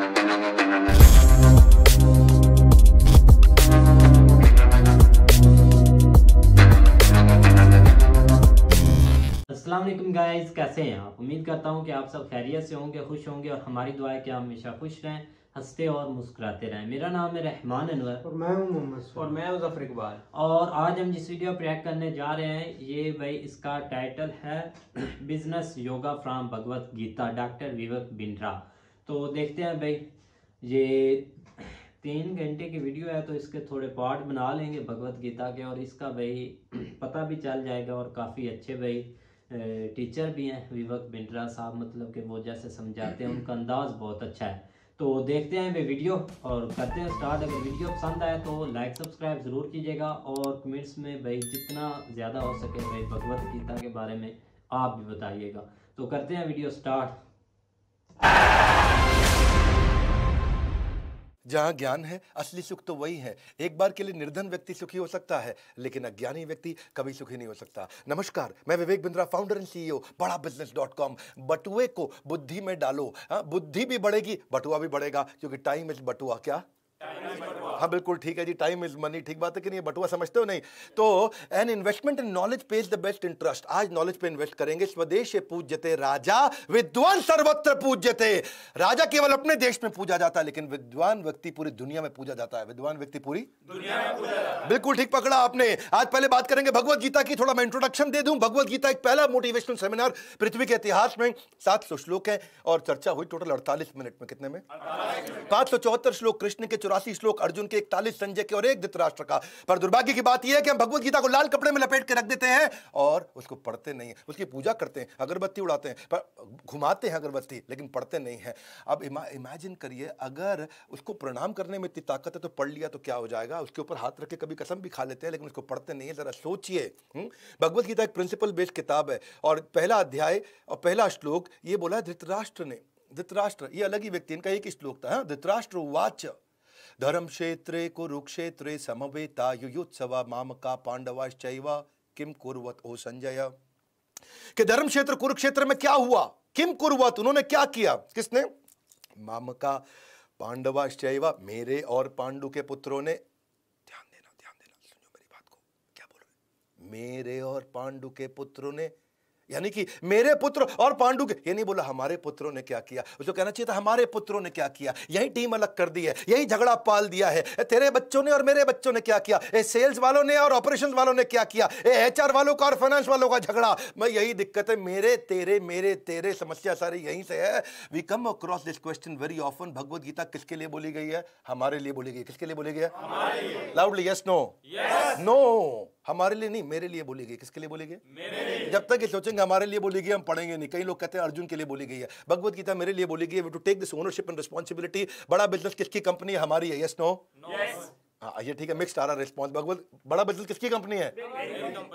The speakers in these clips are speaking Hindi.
अस्सलाम वालेकुम गाइस, कैसे हैं आप। उम्मीद करता हूं कि आप सब खैरियत से होंगे, खुश होंगे और हमारी दुआ है कि आप हमेशा खुश रहें, हंसते और मुस्कुराते रहें। मेरा नाम है रहमान अनवर और मैं हूं मोहम्मद और मैं मुजफ्फर इकबाल। और आज हम जिस वीडियो पर रिएक्ट करने जा रहे हैं ये भाई इसका टाइटल है business yoga from Bhagavad Gita, doctor Vivek Bindra. तो देखते हैं भाई, ये 3 घंटे की वीडियो है तो इसके थोड़े पार्ट बना लेंगे भगवत गीता के और इसका भाई पता भी चल जाएगा। और काफ़ी अच्छे भाई टीचर भी हैं विवेक बिंद्रा साहब, मतलब कि वो जैसे समझाते हैं उनका अंदाज बहुत अच्छा है। तो देखते हैं भाई वीडियो और करते हैं स्टार्ट। अगर वीडियो पसंद आए तो लाइक सब्सक्राइब ज़रूर कीजिएगा और कमेंट्स में भाई जितना ज़्यादा हो सके भाई भगवत गीता के बारे में आप भी बताइएगा। तो करते हैं वीडियो स्टार्ट। जहाँ ज्ञान है असली सुख तो वही है। एक बार के लिए निर्धन व्यक्ति सुखी हो सकता है लेकिन अज्ञानी व्यक्ति कभी सुखी नहीं हो सकता। नमस्कार, मैं Vivek Bindra, founder and CEO बड़ाबिजनेस.com। बटुए को बुद्धि में डालो, बुद्धि भी बढ़ेगी, बटुआ भी बढ़ेगा, क्योंकि टाइम इज बटुआ। क्या? हाँ बिल्कुल ठीक है जी, टाइम इज मनी। ठीक बात है कि नहीं? बटुआ समझते हो नहीं? तो an investment in knowledge page the best interest. आज नॉलेज पे इन्वेस्ट करेंगे। स्वदेश पूज्यते राजा, विद्वान सर्वत्र पूज्यते। राजा केवल अपने देश में पूजा जाता है लेकिन विद्वान व्यक्ति पूरी दुनिया में पूजा जाता है। विद्वान व्यक्ति पूरी दुनिया में पूजा जाता है। बिल्कुल ठीक पकड़ा आपने। आज पहले बात करेंगे भगवत गीता की। थोड़ा मैं इंट्रोडक्शन दे दूं। भगवत गीता एक पहला मोटिवेशनल सेमिनार पृथ्वी के इतिहास में। 700 श्लोक है और चर्चा हुई टोटल 48 मिनट में। कितने में? 574 श्लोक कृष्ण के, 84 श्लोक अर्जुन के, 41 संजय के और 1 धृतराष्ट्र का। पर दुर्भाग्य की बात यह है कि हम भगवत गीता को लाल कपड़े में लपेट के रख देते हैं और उसको पढ़ते नहीं है। उसकी पूजा करते हैं, अगरबत्ती उड़ाते हैं, पर घुमाते हैं अगरबत्ती, लेकिन पढ़ते नहीं है। अब इमेजिन करिए, अगर उसको प्रणाम करने में इतनी ताकत है तो पढ़ लिया तो क्या हो जाएगा। उसके ऊपर हाथ रख के कभी कसम भी खा लेते हैं लेकिन उसको पढ़ते नहीं है। जरा सोचिए। भगवत गीता एक प्रिंसिपल बेस्ड किताब है और पहला अध्याय और पहला श्लोक ये बोला है धृतराष्ट्र ने। धृतराष्ट्र ये अलग ही व्यक्ति, इनका एक ही श्लोक था। धृतराष्ट्र उवाच धर्म क्षेत्रे कुरुक्षेत्रे समवेता युयुत्सवा मामका पांडवाश्चैव किम कुर्वत ओ संजय। कि धर्म क्षेत्र कुरुक्षेत्र में क्या हुआ? किम कुर्वत, उन्होंने क्या किया? किसने? मामका पांडवाश्चैव, मेरे और पांडु के पुत्रों ने। ध्यान देना, सुनो मेरी बात को। क्या बोल रहे? मेरे और पांडु के पुत्रों ने, यानी कि मेरे पुत्र और पांडु के। ये नहीं बोला हमारे पुत्रों ने क्या किया, उसको कहना चाहिए था हमारे पुत्रों ने क्या किया। यही टीम अलग कर दी है, यही झगड़ा पाल दिया है। तेरे बच्चों ने और मेरे बच्चों ने क्या किया, सेल्स वालों ने और ऑपरेशंस वालों ने क्या किया, HR वालों का और फाइनेंस वालों का झगड़ा। मैं यही दिक्कत है, मेरे तेरे समस्या सारी यहीं से है। We come across this question very often. Bhagavad Gita किसके लिए बोली गई है? हमारे लिए बोली गई। किसके लिए बोली गई है? Loudly yes no. नो, हमारे लिए नहीं, मेरे लिए बोली गई। किसके लिए बोली गई? जब तक ये सोचेंगे हमारे लिए बोली गई हम पढ़ेंगे नहीं। कई लोग कहते हैं अर्जुन के लिए बोली गई है। भगवत गीता मेरे लिए बोली गई है। To take this ownership and responsibility. बड़ा बिजनेस किसकी कंपनी है? हमारी है। Yes no? हाँ ये ठीक है, मिक्स्ड आ रहा रिस्पॉन्स। भगवत बड़ा बिजनेस किसकी कंपनी है?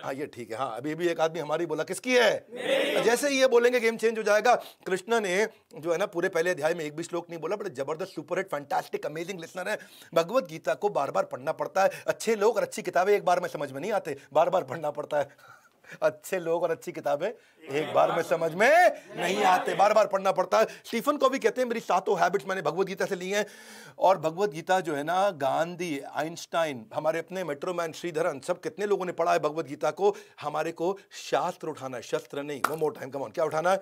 हाँ ये ठीक है। हाँ अभी भी एक आदमी हमारी बोला, किसकी है? जैसे ही ये बोलेंगे गेम चेंज हो जाएगा। कृष्ण ने जो है ना पूरे पहले अध्याय में एक भी श्लोक नहीं बोला। बड़े जबरदस्त super hit fantastic amazing listener है। भगवत गीता को बार बार पढ़ना पड़ता है। अच्छे लोग और अच्छी किताबें एक बार में समझ में नहीं आते, बार बार पढ़ना पड़ता है। अच्छे लोग और अच्छी किताबें एक बार में समझ में नहीं आते, बार बार पढ़ना पड़ता है। स्टीफन को भी कहते हैं मेरी 7 हैबिट्स मैंने भगवत गीता से ली हैं। और भगवत गीता जो है ना, गांधी, आइंस्टाइन, हमारे अपने मेट्रोमैन श्रीधरन, सब कितने लोगों ने पढ़ा है भगवत गीता को। हमारे को शास्त्र उठाना है, शस्त्र नहीं। One more time, come on, क्या उठाना है?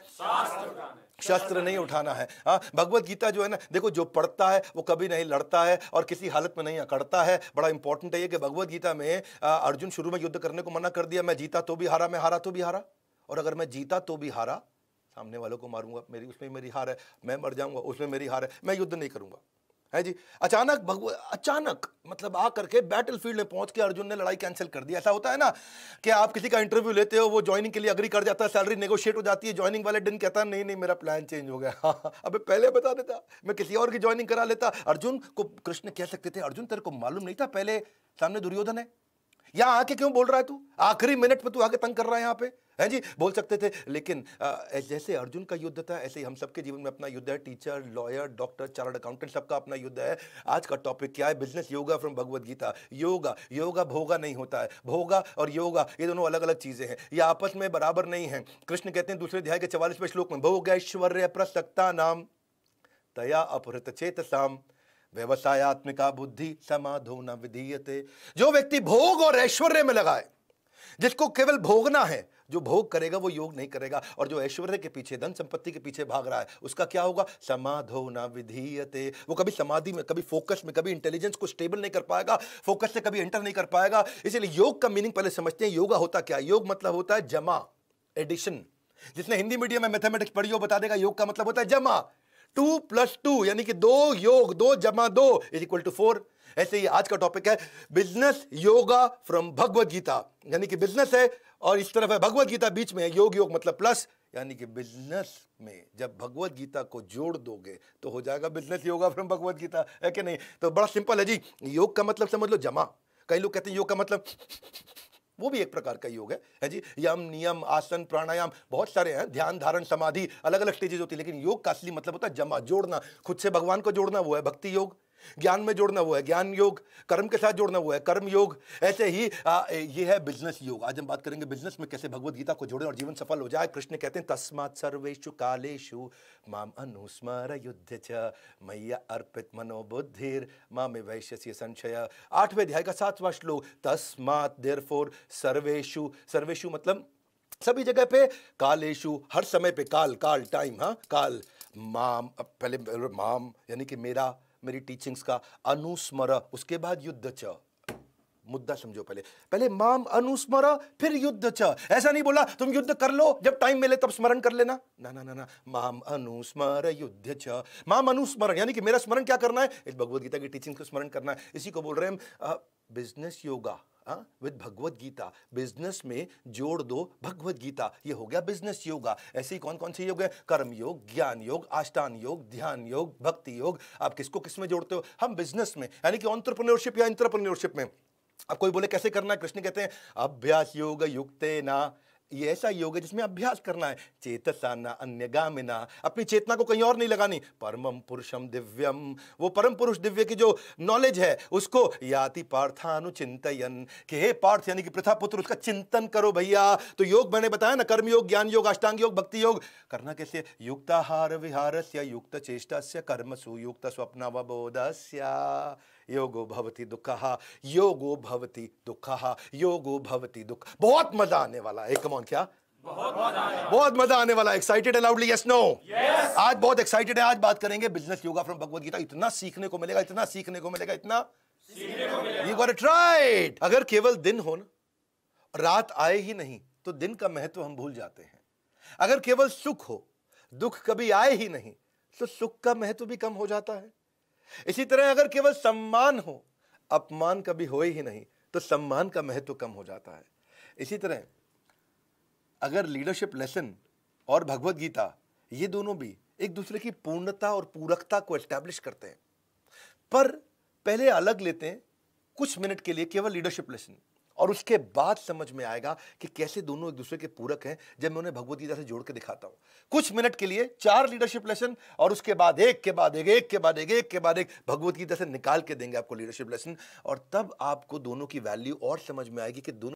शस्त्र नहीं उठाना है। हाँ भगवत गीता जो है ना, देखो जो पढ़ता है वो कभी नहीं लड़ता है और किसी हालत में नहीं अकड़ता है। बड़ा इंपॉर्टेंट है ये कि भगवत गीता में अर्जुन शुरू में युद्ध करने को मना कर दिया। मैं जीता तो भी हारा, मैं हारा तो भी हारा, और अगर मैं जीता तो भी हारा, सामने वालों को मारूंगा, मेरी उसमें मेरी हार है, मैं मर जाऊंगा उसमें मेरी हार है, मैं युद्ध नहीं करूंगा। है जी। अचानक मतलब आ करके बैटलफील्ड में पहुंच के अर्जुन ने लड़ाई कैंसिल कर दी। ऐसा होता है ना कि आप किसी का इंटरव्यू लेते हो, वो ज्वाइनिंग के लिए अग्री कर जाता है, सैलरी नेगोशिएट हो जाती है, ज्वाइनिंग वाले दिन कहता है नहीं मेरा प्लान चेंज हो गया। अबे पहले बता देता, मैं किसी और की ज्वाइनिंग करा लेता। अर्जुन को कृष्ण कह सकते थे, अर्जुन तेरे को मालूम नहीं था पहले सामने दुर्योधन है, यहाँ आके क्यों बोल रहा है तू, आखिरी मिनट पे तू आके तंग कर रहा है यहाँ पे, है जी। बोल सकते थे, लेकिन जैसे अर्जुन का युद्ध था ऐसे ही हम सबके जीवन में अपना युद्ध है। Teacher, lawyer, doctor, chartered accountant, सबका अपना युद्ध है। आज का टॉपिक क्या है? Business yoga from Bhagavad Gita. Yoga भोगा नहीं होता है। भोगा और योगा ये दोनों अलग अलग चीजें हैं, ये आपस में बराबर नहीं है। कृष्ण कहते हैं दूसरे अध्याय के 44वें श्लोक में, भोग ऐश्वर्य प्रसक्ता नाम तया अपहृत चेतसाम व्यवसायात्मिका बुद्धि समाधो न विधीयते। जो व्यक्ति भोग और ऐश्वर्य में लगाए, जिसको केवल भोगना है, जो भोग करेगा वो योग नहीं करेगा, और जो ऐश्वर्य के पीछे, धन संपत्ति के पीछे भाग रहा है, उसका क्या होगा? समाधो न विधीयते। वो कभी समाधि में, कभी फोकस में, कभी इंटेलिजेंस को स्टेबल नहीं कर पाएगा, फोकस से कभी एंटर नहीं कर पाएगा। इसलिए योग का मीनिंग पहले समझते हैं। योगा होता क्या? योग मतलब होता है जमा, एडिशन। जिसने हिंदी मीडियम में मैथमेटिक्स पढ़ी हो बता देगा, योग का मतलब होता है जमा। 2 + 2 यानी कि 2 योग 2 + 2 = 4। ऐसे ही आज का टॉपिक है business yoga from Bhagavad Gita, यानी कि बिजनेस है और इस तरफ है भगवत गीता, बीच में है योग। योग मतलब प्लस, यानी कि बिजनेस में जब भगवत गीता को जोड़ दोगे तो हो जाएगा business yoga from Bhagavad Gita, है कि नहीं? तो बड़ा सिंपल है जी। योग का मतलब समझ लो जमा। कई लोग कहते हैं योग का मतलब, वो भी एक प्रकार का योग है जी। यम, नियम, आसन, प्राणायाम बहुत सारे हैं, ध्यान, धारण, समाधि, अलग अलग स्टेजेस होती है, लेकिन योग का असली मतलब होता है जमा, जोड़ना। खुद से भगवान को जोड़ना वो है भक्ति योग, ज्ञान में जोड़ना वो है ज्ञान योग, कर्म के साथ जोड़ना वो है कर्म योग। ऐसे ही ये है बिजनेस योग। आज हम बात करेंगे बिजनेस में कैसे भगवत गीता को जोड़ें और जीवन सफल हो जाए। कृष्ण कहते हैं तस्मात् सर्वेषु कालेषु माम अनुस्मर युध्य च मय्या अर्पित मनोबुद्धिर मामे वैश्यस्य संशय। 8वें अध्याय का 7वां श्लोक। तस्मात् देयरफॉर सर्वेषु, सर्वेषु मतलब सभी जगह पे, कालेषु हर समय पे, काल काल टाइम, हाँ काल, माम पहले माम यानी कि मेरा, मेरी टीचिंग्स का, अनुस्मर उसके बाद युद्ध च। मुद्दा समझो, पहले पहले माम अनुस्मर फिर युद्ध च। ऐसा नहीं बोला तुम युद्ध कर लो, जब टाइम मिले तब स्मरण कर लेना, ना ना ना ना। माम अनुस्मर युद्ध च। माम अनुस्मरण यानी कि मेरा स्मरण क्या करना है? इस भगवत गीता की टीचिंग को स्मरण करना है। इसी को बोल रहे हैं हम business yoga with Bhagavad Gita. Business में जोड़ दो भगवत गीता, ये हो गया बिजनेस योगा। ऐसे ही कौन कौन से योग है? कर्म योग, ज्ञान योग, आष्टांग योग, ध्यान योग, भक्ति योग। आप किसको किस में जोड़ते हो? हम बिजनेस में, यानी कि एंटरप्रेन्योरशिप या एंटरप्रेन्योरशिप में। अब कोई बोले कैसे करना है? कृष्ण कहते हैं अभ्यास योग युक्तेना। ये ऐसा योग है जिसमें अभ्यास करना है। चेतसाना अन्यगामिना, अपनी चेतना को कहीं और नहीं लगानी। परमम पुरुषम दिव्यम, वो परम पुरुष दिव्य की जो नॉलेज है उसको याति पार्थानुचिंतयन, कि हे पार्थ यानी कि पृथा पुत्र, उसका चिंतन करो भैया। तो योग मैंने बताया ना, कर्म योग, ज्ञान योग, अष्टांग योग, भक्ति योग। करना कैसे? युक्ताहार विहारस्य युक्त चेष्टस्य कर्मसु युक्त स्वप्नावबोधस्य योगो भवति दुःखः, योगो भवति दुःखः, योगो भवति दुःख। बहुत मजा आने वाला है। कम ऑन, क्या बहुत मजा आने वाला है? एक्साइटेड है? Loudly yes no. आज बहुत एक्साइटेड है। आज बात करेंगे business yoga from Bhagavad Gita. इतना सीखने को मिलेगा, इतना सीखने को मिलेगा, इतना you got to try it. अगर केवल दिन हो ना, रात आए ही नहीं, तो दिन का महत्व हम भूल जाते हैं। अगर केवल सुख हो, दुख कभी आए ही नहीं, तो सुख का महत्व भी कम हो जाता है। इसी तरह अगर केवल सम्मान हो, अपमान कभी हो ही नहीं, तो सम्मान का महत्व कम हो जाता है। इसी तरह अगर लीडरशिप लेसन और भगवत गीता, ये दोनों भी एक दूसरे की पूर्णता और पूरकता को एस्टैब्लिश करते हैं, पर पहले अलग लेते हैं कुछ मिनट के लिए केवल लीडरशिप लेसन, और उसके बाद समझ में आएगा कि कैसे दोनों एक दूसरे के पूरक हैं, जब मैं उन्हें भगवत गीता से जोड़ के दिखाता हूं। कुछ मिनट के लिए 4 लीडरशिप लेसन, और उसके बाद एक के बाद एक, एक के बाद एक, एक के बाद एक भगवत गीता से निकाल के देंगे आपको लीडरशिप लेसन, और तब आपको दोनों की वैल्यू और समझ में आएगी कि दोनों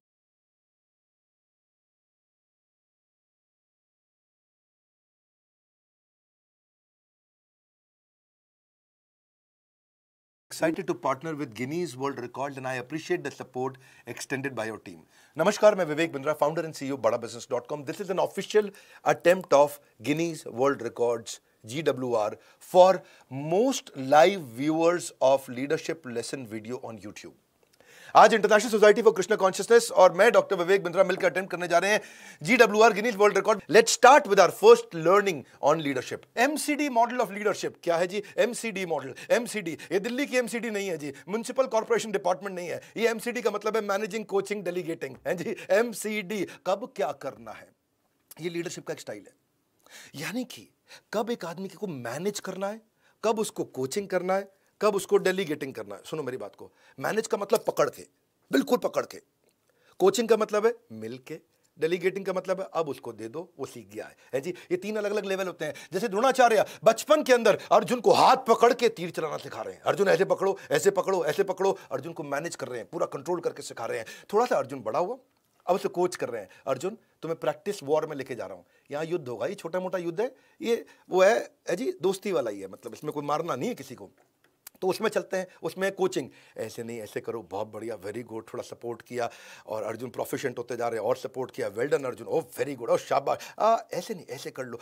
excited to partner with Guinness World Records and I appreciate the support extended by your team. Namaskar, मैं Vivek Bindra, founder and CEO badabusiness.com. This is an official attempt of Guinness World Records GWR for most live viewers of leadership lesson video on YouTube. आज international society for Krishna consciousness और मैं डॉक्टर विवेक बिंद्रा मिलकर अटेम्प्ट करने जा रहे हैं GWR Guinness world record. Let's start with our first learning on leadership. MCD model of leadership क्या है जी? MCD मॉडल, MCD ये दिल्ली की MCD नहीं है जी, म्युनिसिपल कॉर्पोरेशन डिपार्टमेंट नहीं है। ये MCD का मतलब है मैनेजिंग, कोचिंग, डेलीगेटिंग, है जी। MCD कब क्या करना है, ये लीडरशिप का एक स्टाइल है। यानी कि कब एक आदमी को मैनेज करना है, कब उसको कोचिंग करना है, कब उसको डेलीगेटिंग करना है। सुनो मेरी बात को, मैनेज का मतलब पकड़ के, बिल्कुल पकड़ के। कोचिंग का मतलब है मिल के। डेलीगेटिंग का मतलब है अब उसको दे दो, वो सीख गया है जी। ये 3 अलग अलग लेवल होते हैं। जैसे द्रोणाचार्य बचपन के अंदर अर्जुन को हाथ पकड़ के तीर चलाना सिखा रहे हैं। अर्जुन ऐसे पकड़ो, ऐसे पकड़ो, ऐसे पकड़ो, अर्जुन को मैनेज कर रहे हैं, पूरा कंट्रोल करके सिखा रहे हैं। थोड़ा सा अर्जुन बड़ा हुआ, अब उसे कोच कर रहे हैं, अर्जुन तुम्हें प्रैक्टिस वॉर में लेके जा रहा हूं, यहाँ युद्ध होगा, ये छोटा मोटा युद्ध है, ये वो है जी दोस्ती वाला ही है, मतलब इसमें कोई मारना नहीं है किसी को। तो उसमें चलते हैं, उसमें कोचिंग, ऐसे नहीं ऐसे करो, बहुत बढ़िया, वेरी गुड, थोड़ा सपोर्ट किया और अर्जुन प्रोफिशिएंट होते जा रहे हैं, और सपोर्ट किया, वेल डन अर्जुन, ओ वेरी गुड, और शाबाश, ऐसे नहीं ऐसे कर लो,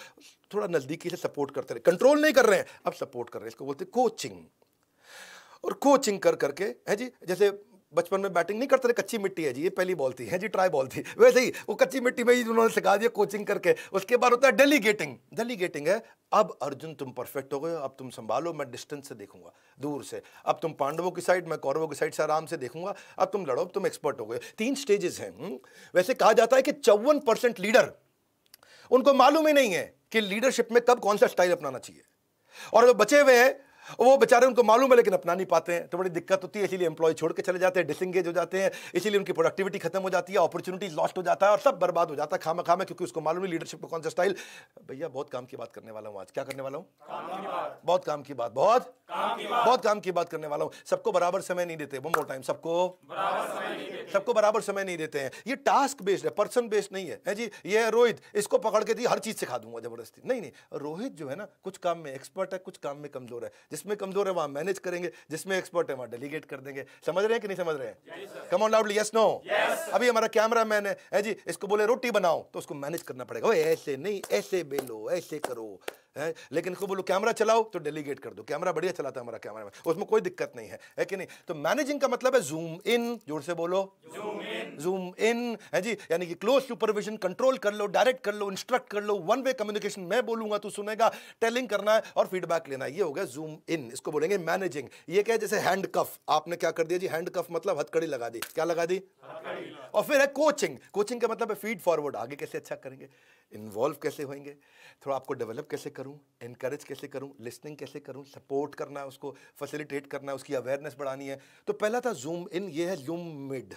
थोड़ा नज़दीकी से सपोर्ट करते रहे, कंट्रोल नहीं कर रहे हैं, अब सपोर्ट कर रहे हैं, इसको बोलते हैं कोचिंग। और कोचिंग कर करके है जी, जैसे बचपन में बैटिंग नहीं करते थे, कच्ची मिट्टी है जी, ये पहली बॉल थी है जी, ट्राई बॉल थी, वैसे ही वो कच्ची मिट्टी में ही उन्होंने सिखा दिया कोचिंग करके। उसके बाद होता है डेलीगेटिंग, डेलीगेटिंग है, अब अर्जुन तुम परफेक्ट हो गए, अब तुम संभालो, मैं डिस्टेंस से देखूंगा, दूर से, अब तुम पांडवों की साइड, मैं कौरवों की साइड से आराम से देखूंगा, अब तुम लड़ो, अब तुम एक्सपर्ट हो गए। 3 स्टेजेस हैं। वैसे कहा जाता है कि 54% लीडर, उनको मालूम ही नहीं है कि लीडरशिप में कब कौन सा स्टाइल अपनाना चाहिए, और जो बचे हुए हैं वो बेचारे उनको मालूम है लेकिन अपना नहीं पाते हैं, तो बड़ी दिक्कत होती है, इसीलिए एम्प्लॉय छोड़ के चले जाते हैं, डिसंगेज हो जाते हैं, इसीलिए उनकी प्रोडक्टिविटी खत्म हो जाती है, अपॉर्चुनिटीज लॉस्ट हो जाता है, और सब बर्बाद हो जाता है खामा खामा, क्योंकि उसको मालूम नहीं लीडरशिप का कौन सा स्टाइल। भैया बहुत काम की बात करने वाला हूं आज, क्या करने वाला हूं? बहुत काम की बात, बहुत काम की बात करने वाला हूं। सबको बराबर समय नहीं देते, वन मोर टाइम, सबको बराबर समय नहीं देते हैं। ये टास्क बेस्ड है, पर्सन बेस्ड नहीं है जी। ये है रोहित, इसको पकड़ के दी हर चीज सिखा दूंगा जबरदस्ती, नहीं, रोहित जो है ना कुछ काम में एक्सपर्ट है, कुछ काम में कमजोर है, जिसमें कमजोर है वहां मैनेज करेंगे, जिसमें एक्सपर्ट है वहां डेलीगेट कर देंगे। समझ रहे हैं कि नहीं समझ रहे हैं? Come on loudly, yes no. अभी हमारा कैमरा मैन है जी, इसको बोले रोटी बनाओ तो उसको मैनेज करना पड़ेगा, ऐसे नहीं, ऐसे बेलो, ऐसे करो है, लेकिन इसको बोलो कैमरा चलाओ तो डेलीगेट कर दो, कैमरा बढ़िया चलाता है हमारा कैमरा मैन, उसमें कोई दिक्कत नहीं है कि नहीं? तो मैनेजिंग का मतलब है जूम इन, जोर से बोलो, जूम इन है जी, यानी कि क्लोज सुपरविजन, कंट्रोल कर लो, डायरेक्ट कर लो, इंस्ट्रक्ट कर लो, वन वे कम्युनिकेशन, मैं बोलूंगा तू सुनेगा, टेलिंग करना है और फीडबैक लेना है, ये हो गया जूम इन, इसको बोलेंगे मैनेजिंग। ये क्या है, जैसे हैंड कफ, आपने क्या कर दिया जी, हैंड कफ मतलब हथकड़ी लगा दी, क्या लगा दी? और फिर है कोचिंग, कोचिंग का मतलब है फीड फॉरवर्ड, आगे कैसे अच्छा करेंगे, इन्वॉल्व कैसे होंगे, थोड़ा आपको डेवलप कैसे करूं, एनकरेज कैसे करूं, लिसनिंग कैसे करूं, सपोर्ट करना है उसको, फैसिलिटेट करना है, उसकी अवेयरनेस बढ़ानी है। तो पहला था जूम इन, ये है जूम मिड,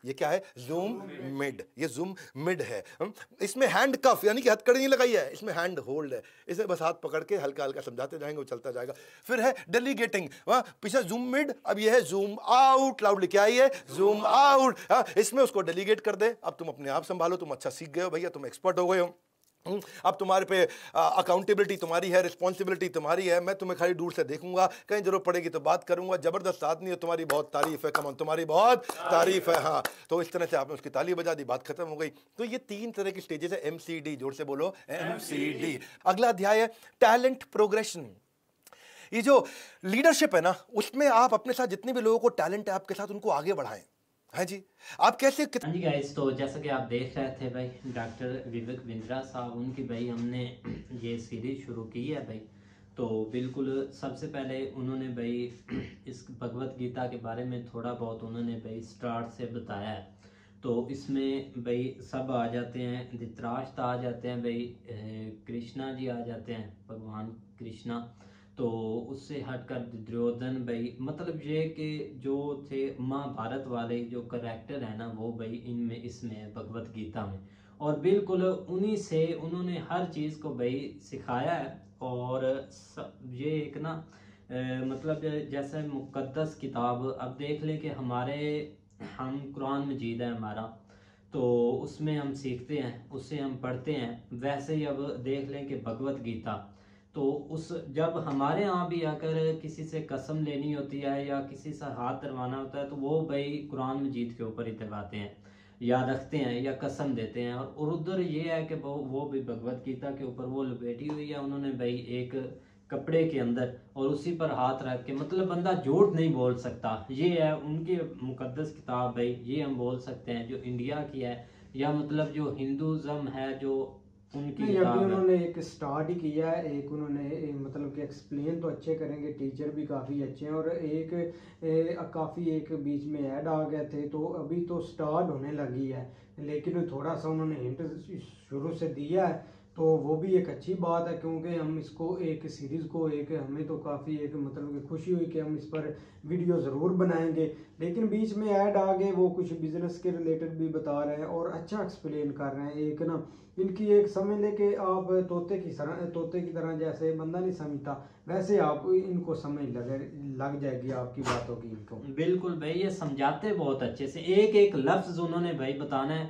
ये क्या है? जूम मिड, ये जूम मिड है। इसमें हैंड कफ यानी कि हथकड़ी नहीं लगाई है, इसमें हैंड होल्ड है, इसे बस हाथ पकड़ के हल्का हल्का समझाते जाएंगे, वो चलता जाएगा। फिर है डेलीगेटिंग, वहां पीछे जूम मिड, अब ये है जूम आउट, लाउडली क्या है ये? Zoom out. इसमें उसको डेलीगेट कर दे, अब तुम अपने आप संभालो, तुम अच्छा सीख गए हो भैया, तुम एक्सपर्ट हो गए हो, अब तुम्हारे पे अकाउंटेबिलिटी तुम्हारी है, रिस्पॉन्सिबिलिटी तुम्हारी है, मैं तुम्हें खाली दूर से देखूंगा, कहीं जरूरत पड़ेगी तो बात करूंगा, जबरदस्त आदमी हो, तुम्हारी बहुत तारीफ है, कमन तुम्हारी बहुत तारीफ है। हाँ, तो इस तरह से आपने उसकी ताली बजा दी, बात खत्म हो गई। तो ये 3 तरह की स्टेजेस है, MCD, जोर से बोलो MCD। अगला अध्याय है टैलेंट प्रोग्रेशन। ये जो लीडरशिप है ना, उसमें आप अपने साथ जितने भी लोगों को टैलेंट है आपके साथ, उनको आगे बढ़ाएं। हाँ जी, आप कैसे हाँ जी गाइस, तो जैसा कि आप देख रहे थे भाई, डॉक्टर विवेक बिंद्रा साहब, उनकी भाई हमने ये सीरीज शुरू की है भाई। तो बिल्कुल सबसे पहले उन्होंने भाई इस भगवत गीता के बारे में थोड़ा बहुत उन्होंने भाई स्टार्ट से बताया है। तो इसमें भाई सब आ जाते हैं, धृतराष्ट्र आ जाते हैं भाई, कृष्णा जी आ जाते हैं, भगवान कृष्णा। तो उससे हटकर दुर्योधन भाई, मतलब ये कि जो थे महाभारत वाले जो करेक्टर है ना, वो भाई इनमें इसमें है भगवत गीता में। और बिल्कुल उन्हीं से उन्होंने हर चीज़ को भाई सिखाया है। और ये एक ना मतलब जैसे मुकद्दस किताब, अब देख लें कि हमारे हम कुरान मजीद है हमारा, तो उसमें हम सीखते हैं, उससे हम पढ़ते हैं। वैसे ही अब देख लें कि भगवत गीता, तो उस जब हमारे यहाँ भी अगर किसी से कसम लेनी होती है या किसी से हाथ धरवाना होता है, तो वो भाई कुरान मजीद के ऊपर ही धरवाते हैं या रखते हैं या कसम देते हैं। और उधर ये है कि वो भी भगवत गीता के ऊपर वो लपेटी हुई है उन्होंने भाई एक कपड़े के अंदर, और उसी पर हाथ रख के, मतलब बंदा झूठ नहीं बोल सकता। ये है उनकी मुकद्दस किताब भाई, ये हम बोल सकते हैं जो इंडिया की है, या मतलब जो हिंदुज़म है जो उनकी नहीं, किताब अभी है। उन्होंने एक स्टार्ट ही किया है, एक उन्होंने मतलब कि एक्सप्लेन तो अच्छे करेंगे, टीचर भी काफ़ी अच्छे हैं, और एक काफ़ी एक बीच में ऐड आ गए थे, तो अभी तो स्टार्ट होने लगी है, लेकिन थोड़ा सा उन्होंने हिंट शुरू से दिया है, तो वो भी एक अच्छी बात है, क्योंकि हम इसको एक सीरीज़ को एक हमें तो काफ़ी एक मतलब कि खुशी हुई कि हम इस पर वीडियो ज़रूर बनाएंगे। लेकिन बीच में ऐड आ गए, वो कुछ बिज़नेस के रिलेटेड भी बता रहे हैं और अच्छा एक्सप्लेन कर रहे हैं। एक ना इनकी एक समझ ले कि आप तोते की तरह जैसे बंदा नहीं समझता, वैसे आप इनको समझ लग जाएगी आपकी बातों की इनको। बिल्कुल भाई, ये समझाते बहुत अच्छे से, एक एक लफ्ज उन्होंने भाई बताना है,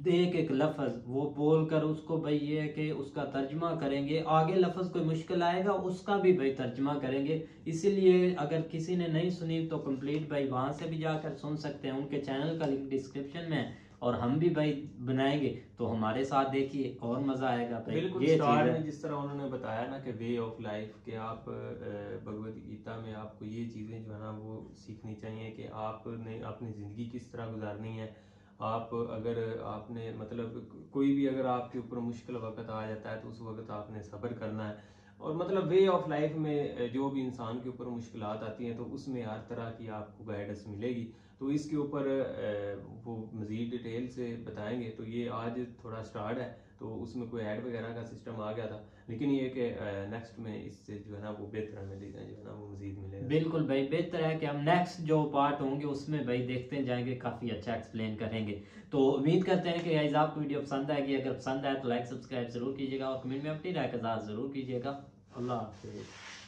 एक एक लफ्ज वो बोल कर उसको भाई ये है कि उसका तर्जमा करेंगे, आगे लफ्ज कोई मुश्किल आएगा उसका भी भाई तर्जमा करेंगे। इसीलिए अगर किसी ने नहीं सुनी तो कंप्लीट भाई वहां से भी जाकर सुन सकते हैं, उनके चैनल का लिंक डिस्क्रिप्शन में है। और हम भी भाई बनाएंगे तो हमारे साथ देखिए और मजा आएगा भाई। बिल्कुल, ये स्टार्ट चीज में है। जिस तरह उन्होंने बताया ना कि वे ऑफ लाइफ के आप भगवत गीता में आपको ये चीज़ें जो है ना वो सीखनी चाहिए कि आपने अपनी ज़िंदगी किस तरह गुजारनी है। आप अगर आपने मतलब कोई भी अगर आपके ऊपर मुश्किल वक्त आ जाता है तो उस वक्त आपने सब्र करना है। और मतलब वे ऑफ लाइफ में जो भी इंसान के ऊपर मुश्किलात आती हैं तो उसमें हर तरह की आपको गाइडेंस मिलेगी। तो इसके ऊपर वो मज़ीद डिटेल से बताएंगे। तो ये आज थोड़ा स्टार्ट है तो उसमें कोई ऐड वगैरह का सिस्टम आ गया था, लेकिन ये कि नेक्स्ट में इससे जो है ना वो बेहतर हमें जो है ना वो मज़ीद मिलेगा। बिल्कुल भाई, बेहतर है कि हम नेक्स्ट जो पार्ट होंगे उसमें भाई देखते जाएंगे, काफ़ी अच्छा एक्सप्लेन करेंगे। तो उम्मीद करते हैं कि गाइस आपको वीडियो पसंद आएगी। अगर पसंद आए तो लाइक सब्सक्राइब जरूर कीजिएगा और कमेंट में अपनी राय का इज़हार जरूर कीजिएगा। अल्लाह हाफिज़।